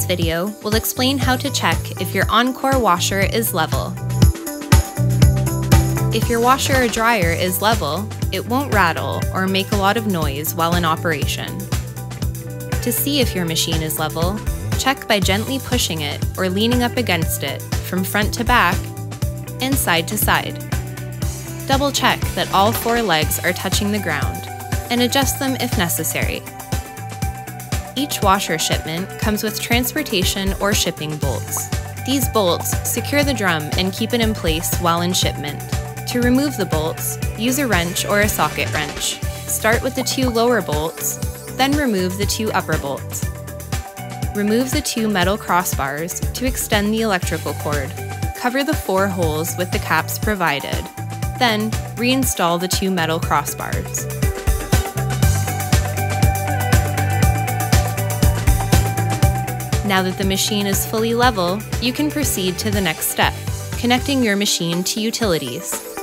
this video, we'll explain how to check if your Encore washer is level. If your washer or dryer is level, it won't rattle or make a lot of noise while in operation. To see if your machine is level, check by gently pushing it or leaning up against it from front to back and side to side. Double check that all 4 legs are touching the ground and adjust them if necessary. Each washer shipment comes with transportation or shipping bolts. These bolts secure the drum and keep it in place while in shipment. To remove the bolts, use a wrench or a socket wrench. Start with the 2 lower bolts, then remove the 2 upper bolts. Remove the 2 metal crossbars to extend the electrical cord. Cover the 4 holes with the caps provided. Then, reinstall the 2 metal crossbars. Now that the machine is fully level, you can proceed to the next step, connecting your machine to utilities.